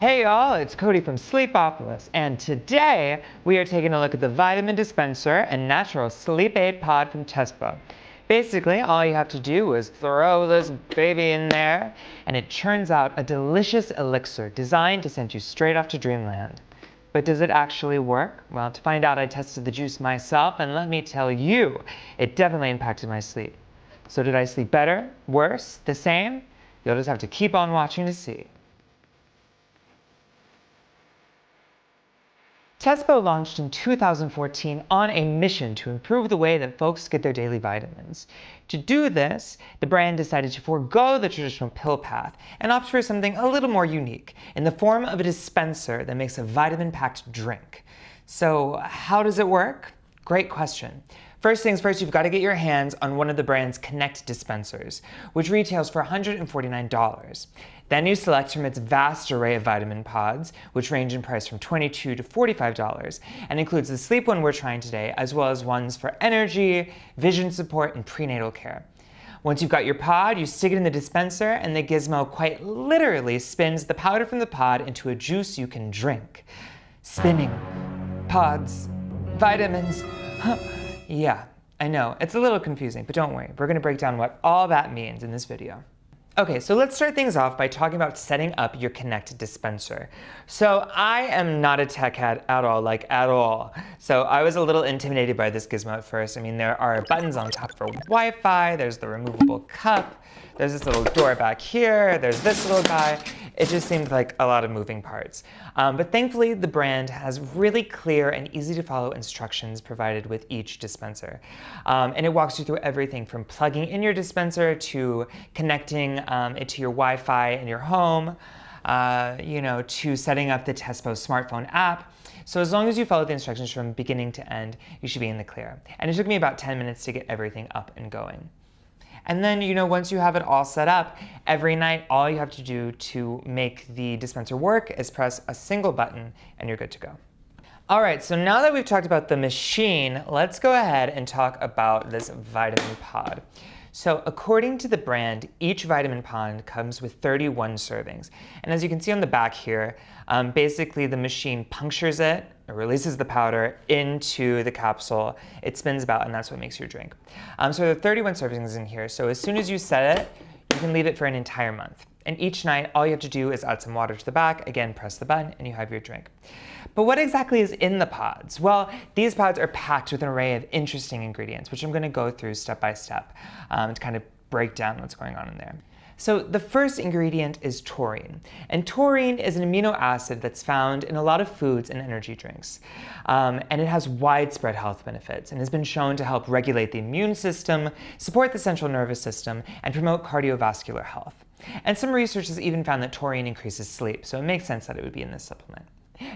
Hey y'all, it's Cody from Sleepopolis, and today we are taking a look at the vitamin dispenser and natural sleep aid pod from Tespo. Basically, all you have to do is throw this baby in there, and it churns out a delicious elixir designed to send you straight off to dreamland. But does it actually work? Well, to find out, I tested the juice myself, and let me tell you, it definitely impacted my sleep. So did I sleep better, worse, the same? You'll just have to keep on watching to see. Tespo launched in 2014 on a mission to improve the way that folks get their daily vitamins. To do this, the brand decided to forego the traditional pill path and opt for something a little more unique in the form of a dispenser that makes a vitamin-packed drink. So how does it work? Great question. First things first, you've got to get your hands on one of the brand's Connect dispensers, which retails for $149. Then you select from its vast array of vitamin pods, which range in price from $22 to $45, and includes the sleep one we're trying today, as well as ones for energy, vision support, and prenatal care. Once you've got your pod, you stick it in the dispenser, and the gizmo quite literally spins the powder from the pod into a juice you can drink. Spinning. Pods. Vitamins. Yeah, I know, it's a little confusing, but don't worry, we're going to break down what all that means in this video. Okay, so let's start things off by talking about setting up your Connect dispenser. So I am not a tech head at all. So I was a little intimidated by this gizmo at first. I mean, there are buttons on top for Wi-Fi, there's the removable cup, there's this little door back here, there's this little guy. It just seemed like a lot of moving parts. But thankfully, the brand has really clear and easy to follow instructions provided with each dispenser. And it walks you through everything from plugging in your dispenser to connecting it to your Wi-Fi in your home, to setting up the Tespo smartphone app. So as long as you follow the instructions from beginning to end, you should be in the clear. And it took me about 10 minutes to get everything up and going. And then, once you have it all set up, every night, all you have to do to make the dispenser work is press a single button and you're good to go. All right, so now that we've talked about the machine, let's go ahead and talk about this vitamin pod. So according to the brand, each vitamin pod comes with 31 servings. And as you can see on the back here, basically the machine punctures it, releases the powder into the capsule, it spins about, and that's what makes your drink. So there are 31 servings in here, so as soon as you set it, you can leave it for an entire month. And each night, all you have to do is add some water to the back, again, press the button, and you have your drink. But what exactly is in the pods? Well, these pods are packed with an array of interesting ingredients, which I'm going to go through step by step to kind of break down what's going on in there. So the first ingredient is taurine. And taurine is an amino acid that's found in a lot of foods and energy drinks. And it has widespread health benefits and has been shown to help regulate the immune system, support the central nervous system, and promote cardiovascular health. And some research has even found that taurine increases sleep, so it makes sense that it would be in this supplement.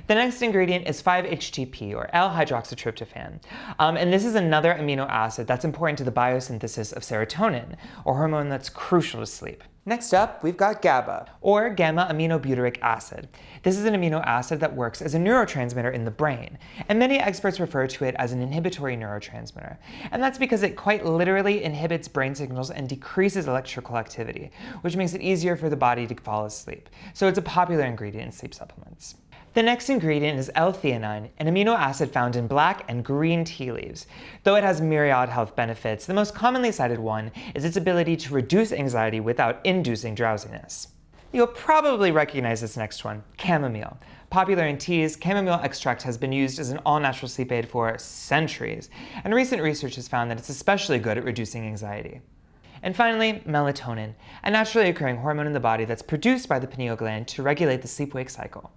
The next ingredient is 5-HTP, or L-hydroxytryptophan. And this is another amino acid that's important to the biosynthesis of serotonin, or hormone that's crucial to sleep. Next up, we've got GABA, or gamma-aminobutyric acid. This is an amino acid that works as a neurotransmitter in the brain, and many experts refer to it as an inhibitory neurotransmitter. And that's because it quite literally inhibits brain signals and decreases electrical activity, which makes it easier for the body to fall asleep. So it's a popular ingredient in sleep supplements. The next ingredient is L-theanine, an amino acid found in black and green tea leaves. Though it has myriad health benefits, the most commonly cited one is its ability to reduce anxiety without inducing drowsiness. You'll probably recognize this next one, chamomile. Popular in teas, chamomile extract has been used as an all-natural sleep aid for centuries, and recent research has found that it's especially good at reducing anxiety. And finally, melatonin, a naturally occurring hormone in the body that's produced by the pineal gland to regulate the sleep-wake cycle.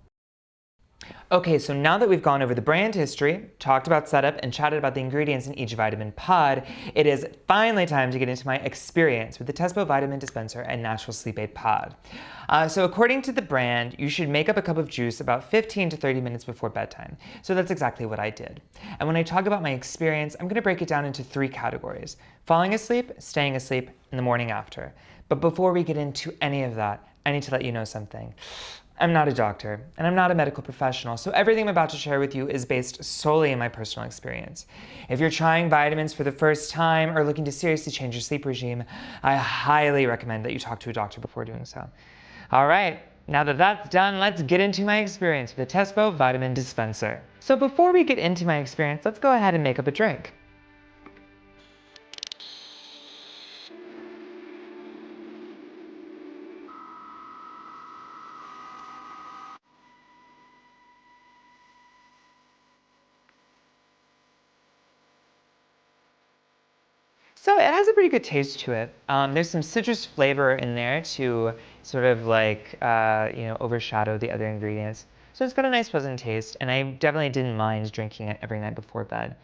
Okay, so now that we've gone over the brand history, talked about setup, and chatted about the ingredients in each vitamin pod, it is finally time to get into my experience with the Tespo vitamin dispenser and natural sleep aid pod. So according to the brand, you should make up a cup of juice about 15 to 30 minutes before bedtime. So that's exactly what I did. And when I talk about my experience, I'm going to break it down into 3 categories: falling asleep, staying asleep, and the morning after. But before we get into any of that, I need to let you know something. I'm not a doctor, and I'm not a medical professional, so everything I'm about to share with you is based solely on my personal experience. If you're trying vitamins for the first time or looking to seriously change your sleep regime, I highly recommend that you talk to a doctor before doing so. All right, Now that that's done, let's get into my experience with the Tespo vitamin dispenser. So before we get into my experience, let's go ahead and make up a drink. So it has a pretty good taste to it. There's some citrus flavor in there to sort of like, overshadow the other ingredients. So it's got a nice pleasant taste, and I definitely didn't mind drinking it every night before bed.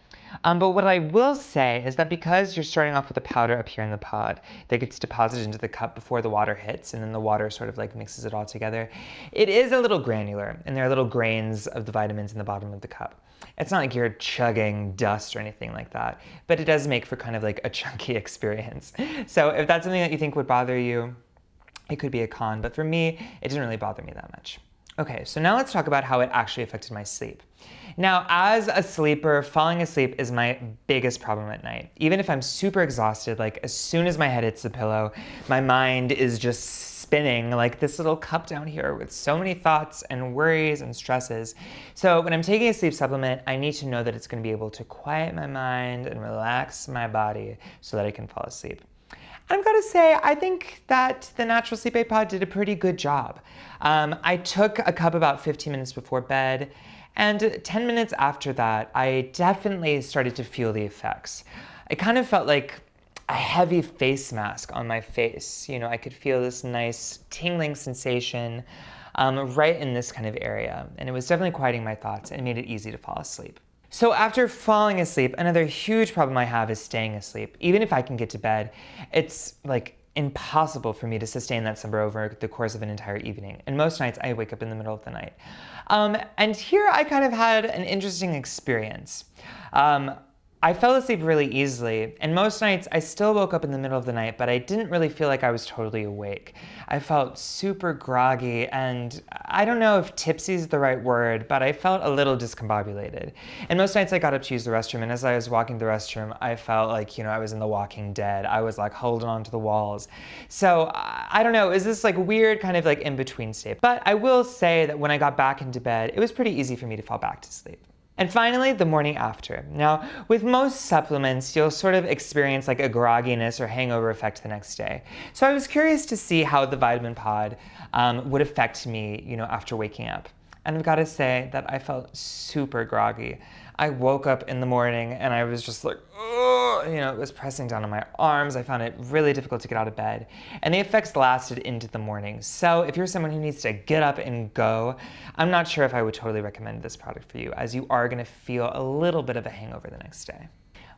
But what I will say is that because you're starting off with a powder up here in the pod that gets deposited into the cup before the water hits, and then the water sort of like mixes it all together, it is a little granular, and there are little grains of the vitamins in the bottom of the cup. It's not like you're chugging dust or anything like that, but it does make for kind of like a chunky experience. So if that's something that you think would bother you, it could be a con, but for me, it didn't really bother me that much. Okay, so now let's talk about how it actually affected my sleep. Now, as a sleeper, falling asleep is my biggest problem at night. Even if I'm super exhausted, like as soon as my head hits the pillow, my mind is just spinning like this little cup down here with so many thoughts and worries and stresses. So when I'm taking a sleep supplement, I need to know that it's going to be able to quiet my mind and relax my body so that I can fall asleep. And I've got to say, I think that the Natural Sleep Aid Pod did a pretty good job. I took a cup about 15 minutes before bed, and 10 minutes after that, I definitely started to feel the effects. It kind of felt like a heavy face mask on my face. You know, I could feel this nice tingling sensation right in this kind of area, and it was definitely quieting my thoughts and made it easy to fall asleep. So after falling asleep, another huge problem I have is staying asleep. Even if I can get to bed, it's like impossible for me to sustain that slumber over the course of an entire evening. And most nights I wake up in the middle of the night. And here I kind of had an interesting experience. I fell asleep really easily, and most nights I still woke up in the middle of the night, but I didn't really feel like I was totally awake. I felt super groggy, and I don't know if tipsy is the right word, but I felt a little discombobulated. And most nights I got up to use the restroom, and as I was walking to the restroom, I felt like, I was in The Walking Dead. I was like holding on to the walls. So I don't know, is this like weird kind of like in-between state? But I will say that when I got back into bed, it was pretty easy for me to fall back to sleep. And finally, the morning after. Now, with most supplements, you'll sort of experience like a grogginess or hangover effect the next day. So I was curious to see how the vitamin pod would affect me, after waking up. And I've got to say that I felt super groggy. I woke up in the morning and I was just like, oh, it was pressing down on my arms. I found it really difficult to get out of bed. And the effects lasted into the morning. So if you're someone who needs to get up and go, I'm not sure if I would totally recommend this product for you, as you are going to feel a little bit of a hangover the next day.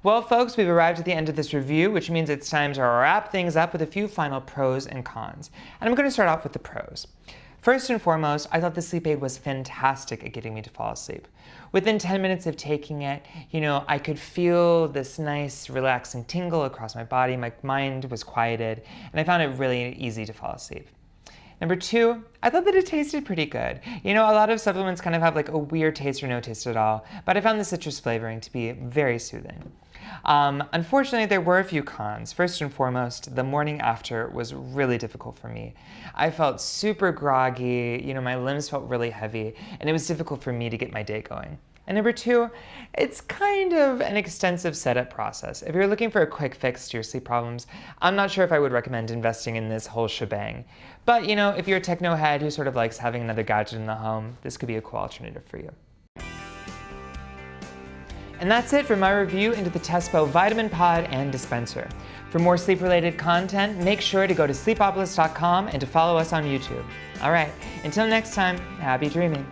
Well, folks, we've arrived at the end of this review, which means it's time to wrap things up with a few final pros and cons. And I'm going to start off with the pros. First and foremost, I thought the sleep aid was fantastic at getting me to fall asleep. Within 10 minutes of taking it, I could feel this nice relaxing tingle across my body, my mind was quieted, and I found it really easy to fall asleep. Number two, I thought that it tasted pretty good. A lot of supplements kind of have like a weird taste or no taste at all, but I found the citrus flavoring to be very soothing. Unfortunately, there were a few cons. First and foremost, the morning after was really difficult for me. I felt super groggy, my limbs felt really heavy, and it was difficult for me to get my day going. And number two, it's kind of an extensive setup process. If you're looking for a quick fix to your sleep problems, I'm not sure if I would recommend investing in this whole shebang. But if you're a techno head who sort of likes having another gadget in the home, this could be a cool alternative for you. And that's it for my review into the Tespo Vitamin Pod and Dispenser. For more sleep-related content, make sure to go to sleepopolis.com and to follow us on YouTube. All right, until next time, happy dreaming.